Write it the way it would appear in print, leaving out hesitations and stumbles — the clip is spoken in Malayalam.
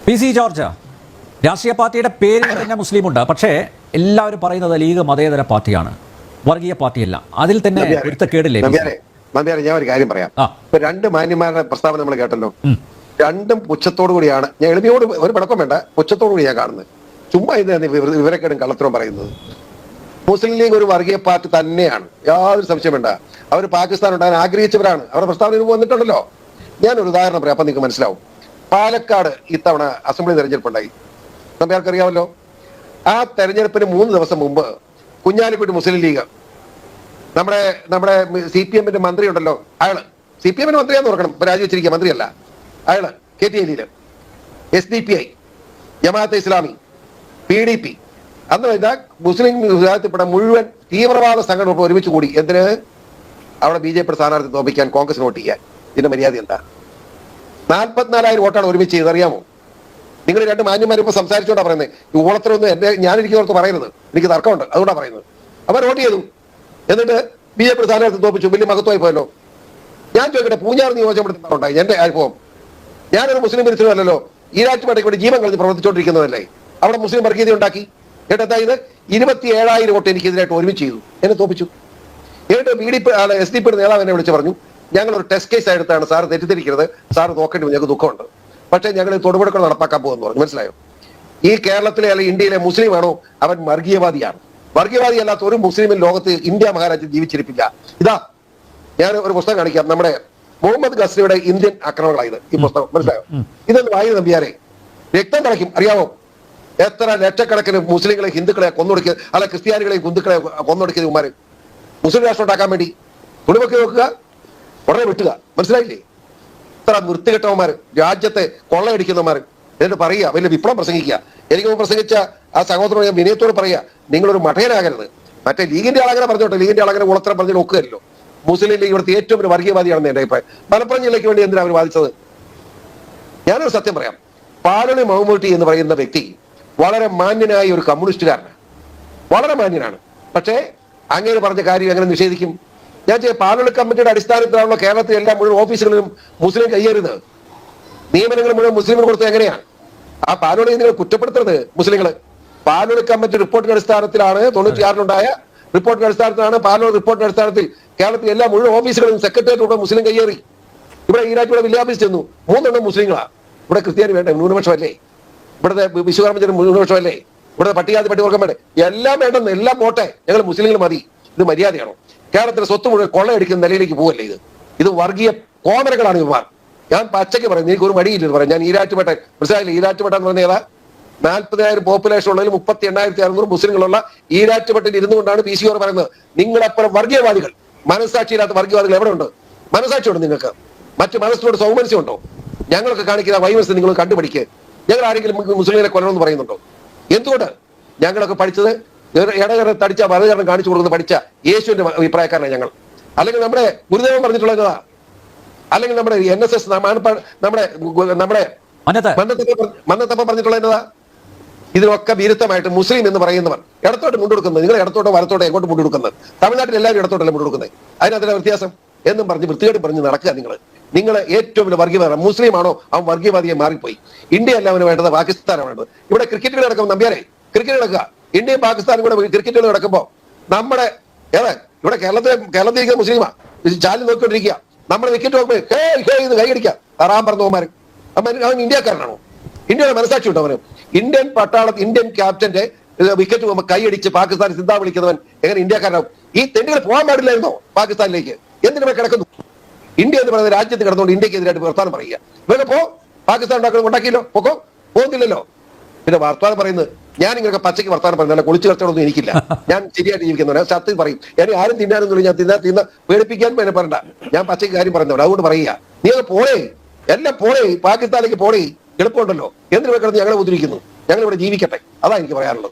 PC ജോർജ്, രാഷ്ട്രീയ പാർട്ടിയുടെ പേരിൽ തന്നെ മുസ്ലിമുണ്ട്. പക്ഷേ എല്ലാവരും പറയുന്നത് ലീഗ് മതേതര പാർട്ടിയാണ്, വർഗീയ പാർട്ടിയല്ല. അതിൽ തന്നെ പൊരുത്തക്കേടില്ലേ? ഞാൻ ഒരു കാര്യം പറയാം. ഇപ്പൊ രണ്ട് മാന്യന്മാരുടെ പ്രസ്താവന നമ്മൾ കേട്ടല്ലോ. രണ്ടും പുച്ഛത്തോടു കൂടിയാണ്. ഞാൻ എളിമയോട് ഒരു പടക്കം വേണ്ട, പുച്ഛത്തോടു കൂടി ഞാൻ കാണുന്നത്. ചുമ്മാ ഇത് വിവരക്കേടും കള്ളത്തരവും പറയുന്നത്. മുസ്ലിം ലീഗ് ഒരു വർഗീയ പാർട്ടി തന്നെയാണ്, യാതൊരു സംശയം വേണ്ട. അവർ പാകിസ്ഥാൻ ഉണ്ടാകാൻ ആഗ്രഹിച്ചവരാണ്. അവരുടെ പ്രസ്താവന വന്നിട്ടുണ്ടല്ലോ. ഞാനൊരു ഉദാഹരണം പറയാം, അപ്പൊ നിങ്ങൾക്ക് മനസ്സിലാവും. പാലക്കാട് ഇത്തവണ അസംബ്ലി തെരഞ്ഞെടുപ്പുണ്ടായി, നമുക്കറിയാമല്ലോ. ആ തെരഞ്ഞെടുപ്പിന് 3 ദിവസം മുമ്പ് കുഞ്ഞാലിക്കുട്ടി മുസ്ലിം ലീഗ് നമ്മുടെ CPM മന്ത്രി ഉണ്ടല്ലോ, അയാള് CPM മന്ത്രിയാന്ന് ഓർക്കണം, ഇപ്പൊ രാജിവെച്ചിരിക്കുക, മന്ത്രിയല്ല അയാള്. KTLയിൽ SDPI, ജമാഅത്തെ ഇസ്ലാമി, PDP, അന്ന് കഴിഞ്ഞാൽ മുസ്ലിം വിഭാഗത്തിൽപ്പെട്ട മുഴുവൻ തീവ്രവാദ സംഘടന ഒരുമിച്ച് കൂടി. എന്തിന്? അവിടെ BJP സ്ഥാനാർത്ഥി തോപ്പിക്കാൻ, കോൺഗ്രസ് വോട്ട് ചെയ്യാൻ. ഇതിന്റെ മര്യാദ എന്താ? 44,000 വോട്ടാണ് ഒരുമിച്ച് ചെയ്ത്, അറിയാമോ? നിങ്ങൾ രണ്ട് മാന്യന്മാരും ഇപ്പൊ സംസാരിച്ചോണ്ടാ പറയുന്നത്. ഈ ഓളത്തിലൊന്നും ഞാനിരിക്കുന്നവർക്ക് പറയരുത്, എനിക്ക് തർക്കമുണ്ട്, അതുകൊണ്ടാണ് പറയുന്നത്. അവർ വോട്ട് ചെയ്തു, എന്നിട്ട് BJP സ്ഥാനാർത്ഥി തോപ്പിച്ചു, വലിയ മഹത്വമായി പോയല്ലോ. ഞാൻ ചോദിക്കട്ടെ, പൂഞ്ഞാർ നിയോജകമണ്ഡലത്തിലുണ്ടായി എന്റെ അനുഭവം. ഞാനൊരു മുസ്ലിം വിരുദ്ധനല്ലല്ലോ, ഈരാറ്റുപേട്ടയ്ക്ക് വേണ്ടി ജീവൻ കളഞ്ഞ് പ്രവർത്തിച്ചുകൊണ്ടിരിക്കുന്നതല്ലേ. അവിടെ മുസ്ലിം വർഗീയത ഉണ്ടാക്കി. എന്നിട്ട് ഇത് 27,000 വോട്ട് എനിക്കെതിരായിട്ട് ഒരുമിച്ച് ചെയ്തു, എന്നെ തോപ്പിച്ചു. എന്നിട്ട് SDP നേതാവ് എന്നെ വിളിച്ച് പറഞ്ഞു, ഞങ്ങളൊരു ടെസ്റ്റ് കേസ് എടുത്താണ്, സാർ തെറ്റിദ്ധരിക്കരുത്, സാർ നോക്കേണ്ടി ഞങ്ങൾക്ക് ദുഃഖമുണ്ട്, പക്ഷേ ഞങ്ങൾ തൊടുപുഴക്കൾ നടപ്പാക്കാൻ പോകുമെന്ന് പറഞ്ഞു. മനസ്സിലായോ? ഈ കേരളത്തിലെ അല്ലെങ്കിൽ ഇന്ത്യയിലെ മുസ്ലിം ആണോ അവൻ വർഗീയവാദിയാണ്. വർഗീയവാദി അല്ലാത്ത ഒരു മുസ്ലിമിൻ ലോകത്ത് ഇന്ത്യ മഹാരാജ്യം ജീവിച്ചിരിപ്പില്ല. ഇതാ ഞാൻ ഒരു പുസ്തകം കാണിക്കാം, നമ്മുടെ മുഹമ്മദ് ഗസ്രിയുടെ ഇന്ത്യൻ ആക്രമണങ്ങളായത് ഈ പുസ്തകം. മനസ്സിലായോ? ഇതൊന്ന് വായു നമ്പിയാരെ രക്തം കളയ്ക്കും. അറിയാമോ എത്ര ലക്ഷക്കണക്കിന് മുസ്ലിങ്ങളെ ഹിന്ദുക്കളെ കൊന്നൊടുക്കിയ, അല്ല ക്രിസ്ത്യാനികളെയും ഹിന്ദുക്കളെ കൊന്നൊടുക്കിയത് ഉമാര് മുസ്ലിം രാഷ്ട്രം ഉണ്ടാക്കാൻ വേണ്ടി കുടുംബಕ್ಕೆ നോക്കുക, ഉടനെ വിട്ടുക. മനസ്സിലായില്ലേ? ഇത്ര വൃത്തികെട്ടവന്മാർ, രാജ്യത്തെ കൊള്ളയടിക്കുന്നവന്മാർ. എന്നിട്ട് പറയുക, വലിയ വിപ്ലവം പ്രസംഗിക്കുക. എനിക്ക് പ്രസംഗിച്ച ആ സഹോദരനോട് ഞാൻ വിനയത്തോട് പറയുക, നിങ്ങളൊരു മഠയനാകരുത്. മറ്റേ ലീഗിന്റെ ആളങ്ങനെ പറഞ്ഞോട്ടെ, ലീഗിന്റെ ആളങ്ങനെ ഉളത്തരം പറഞ്ഞു നോക്കുകയല്ലോ. മുസ്ലിം ലീഗ് ഇവിടുത്തെ ഏറ്റവും ഒരു വർഗീയവാദിയാണെന്ന് എന്റെ അഭിപ്രായം. മലപ്പുറം ജില്ലയ്ക്ക് വേണ്ടി എന്തിനാണ് അവർ വാദിച്ചത്? ഞാനൊരു സത്യം പറയാം, പാലണി മഹമ്മൂട്ടി എന്ന് പറയുന്ന വ്യക്തി വളരെ മാന്യനായ ഒരു കമ്മ്യൂണിസ്റ്റുകാരനാണ്, വളരെ മാന്യനാണ്. പക്ഷേ അങ്ങനെ പറഞ്ഞ കാര്യം എങ്ങനെ നിഷേധിക്കും? ഞാൻ പാലണി കമ്മിറ്റിയുടെ അടിസ്ഥാനത്തിലാണല്ലോ കേരളത്തിലെ എല്ലാ മുഴുവൻ ഓഫീസുകളിലും മുസ്ലിം കയ്യേറുന്നത്. നിയമനങ്ങൾ മുഴുവൻ മുസ്ലിമിന് കൊടുത്തത് എങ്ങനെയാണ്? ആ പാലോളി നിങ്ങൾ കുറ്റപ്പെടുത്തരുത് മുസ്ലിങ്ങൾ. പാലോളി കമ്മിറ്റി റിപ്പോർട്ടിന്റെ അടിസ്ഥാനത്തിലാണ് 96-ലുണ്ടായ റിപ്പോർട്ടിന്റെ അടിസ്ഥാനത്തിലാണ്, പാലോളി റിപ്പോർട്ടിന്റെ അടിസ്ഥാനത്തിൽ കേരളത്തിലെ എല്ലാ മുഴുവൻ ഓഫീസുകളും സെക്രട്ടേറിയറ്റ് മുസ്ലിം കയ്യേറി. ഇവിടെ ഈരാറ്റുപുഴ വില്ലേജ് ചെന്നു, 3 എണ്ണം മുസ്ലിങ്ങളാണ്. ഇവിടെ ക്രിസ്ത്യാനി വേണ്ടേ? ന്യൂനപക്ഷമല്ലേ? ഇവിടുത്തെ വിശ്വകർമ്മ ന്യൂനപക്ഷമല്ലേ? ഇവിടുത്തെ പട്ടികജാതി പട്ടികവർഗം വേണ്ടേ? എല്ലാം വേണ്ടെന്ന്, എല്ലാം പോട്ടെ, ഞങ്ങൾ മുസ്ലിങ്ങൾ മതി. ഇത് മര്യാദയാണോ? കേരളത്തിലെ സ്വത്ത് മുഴുവൻ കൊള്ളയടിക്കുന്ന നിലയിലേക്ക് പോവല്ലേ ഇത്? ഇത് വർഗീയ കോമരകളാണ് ഇവർ. ഞാൻ പച്ചയ്ക്ക് പറയുന്നത്, എനിക്ക് ഒരു മടിയില്ലെന്ന് പറയാം. ഞാൻ ഈരാറ്റുപേട്ട, മനസ്സിലായില്ലേ? ഈരാറ്റുപേട്ട എന്ന് പറഞ്ഞ ഏതാ? 40,000 പോപ്പുലേഷൻ ഉള്ളതിൽ 38,600 മുസ്ലിങ്ങളുള്ള ഈരാറ്റുപേട്ടയിൽ ഇരുന്നു കൊണ്ടാണ് PC പറയുന്നത്, നിങ്ങളെപ്പുറം വർഗീയവാദികൾ, മനസ്സാക്ഷിയില്ലാത്ത വർഗീയവാദികൾ എവിടെ ഉണ്ട്? മനസ്സാക്ഷിയുണ്ട് നിങ്ങൾക്ക്? മറ്റു മനസ്സിനോട് സൗമനസ്യം ഉണ്ടോ? ഞങ്ങളൊക്കെ കാണിക്കുന്ന വൈമനസ്യം നിങ്ങൾ കണ്ടുപിടിക്കുക. ഞങ്ങൾ ആരെങ്കിലും മുസ്ലിങ്ങളെ കൊല്ലണമെന്ന് പറയുന്നുണ്ടോ? എന്തുകൊണ്ട്? ഞങ്ങളൊക്കെ പഠിച്ചത് ഇടകര തടിച്ച വലതുകരണം കാണിച്ചു കൊടുക്കുന്ന പഠിച്ച യേശുവിന്റെ അഭിപ്രായക്കാരനാണ് ഞങ്ങൾ. അല്ലെങ്കിൽ നമ്മുടെ ഗുരുദേവൻ പറഞ്ഞിട്ടുള്ളതാ, അല്ലെങ്കിൽ നമ്മുടെ NSS നമ്മുടെ മന്നത്തപ്പൻ പറഞ്ഞിട്ടുള്ളതാ. ഇതിനൊക്കെ വിരുദ്ധമായിട്ട് മുസ്ലിം എന്ന് പറയുന്നവർ ഇടത്തോട്ട് മുണ്ടെടുക്കുന്നത്. നിങ്ങൾ ഇടത്തോട്ടോ വലത്തോട്ടോ എങ്ങോട്ട് മുണ്ടെടുക്കുന്നത്? തമിഴ്നാട്ടിൽ എല്ലാവരും ഇടത്തോട്ടല്ലേ മുണ്ടെടുക്കുന്നത്? അതിനകത്തിലെ വ്യത്യാസം എന്നും പറഞ്ഞ് വൃത്തികേട് പറഞ്ഞ് നടക്കുക. നിങ്ങൾ ഏറ്റവും വലിയ വർഗീയവാദം. മുസ്ലിം ആണോ അവൻ വർഗീയവാദിയെ മാറിപ്പോയി. ഇന്ത്യ അല്ല അവന് വേണ്ടത്, പാകിസ്ഥാനാണ് വേണ്ടത്. ഇവിടെ ക്രിക്കറ്റ് കളി നടക്കും നമ്പ്യാരെ, ക്രിക്കറ്റ് നടക്കുക. ഇന്ത്യയും പാകിസ്ഥാനും കൂടെ ക്രിക്കറ്റ് കളി നടക്കുമ്പോ നമ്മുടെ ഇവിടെ കേരളത്തിലേക്ക് മുസ്ലിമാ ചാലി നോക്കിക്കൊണ്ടിരിക്കുക. നമ്മുടെ വിക്കറ്റ് നോക്കുമ്പോൾ ഇത് കൈയടിക്കുക, തറാൻ പറഞ്ഞവന്മാർ. അവൻ ഇന്ത്യക്കാരനാണോ? ഇന്ത്യയുടെ മനസാക്ഷി ഉണ്ടോ അവന്? ഇന്ത്യൻ പട്ടാളത്തിൽ ഇന്ത്യൻ ക്യാപ്റ്റന്റെ വിക്കറ്റ് പോകുമ്പോൾ കൈയടിച്ച് പാകിസ്ഥാൻ സിദ്ധാ വിളിക്കുന്നവൻ എങ്ങനെ ഇന്ത്യക്കാരനാവും? ഈ തെണ്ടുകൾ പോകാൻ പാടില്ലായിരുന്നോ പാകിസ്ഥാനിലേക്ക്? എന്തിനു കിടക്കുന്നു? ഇന്ത്യ എന്ന് പറയുന്ന രാജ്യത്ത് കിടന്നുകൊണ്ട് ഇന്ത്യക്കെതിരായിട്ട് വർത്താനം പറയുക. ഇവരെ പാകിസ്ഥാൻ ഉണ്ടാക്കിയല്ലോ, പോകുന്നില്ലല്ലോ. പിന്നെ വർത്താനം പറയുന്നത്, ഞാൻ ഇങ്ങനെ പച്ചയ്ക്ക് വർത്താനം പറയുന്നത്, അല്ല കുളിച്ചു കച്ചവടമൊന്നും എനിക്കില്ല. ഞാൻ ശരിയായിട്ട് ജീവിക്കുന്നവരാ, സത്യം പറയും. ഞാൻ ആരും തിന്നാനൊന്നുമില്ല, ഞാൻ തിന്ന പേടിപ്പിക്കാൻ എന്നെ പറയണ്ട. ഞാൻ പച്ചയ്ക്ക് കാര്യം പറയുന്നവരാ, അതുകൊണ്ട് പറയുക. നീ അത് പോളേ, എല്ലാം പോളേ, പാകിസ്ഥാനിലേക്ക് പോളേ, എളുപ്പമുണ്ടല്ലോ. എന്തിനു കിടന്ന് ഞങ്ങളെ ഉദ്ധരിക്കുന്നു? ഞങ്ങൾ ഇവിടെ ജീവിക്കട്ടെ, അതാ എനിക്ക് പറയാനുള്ളത്.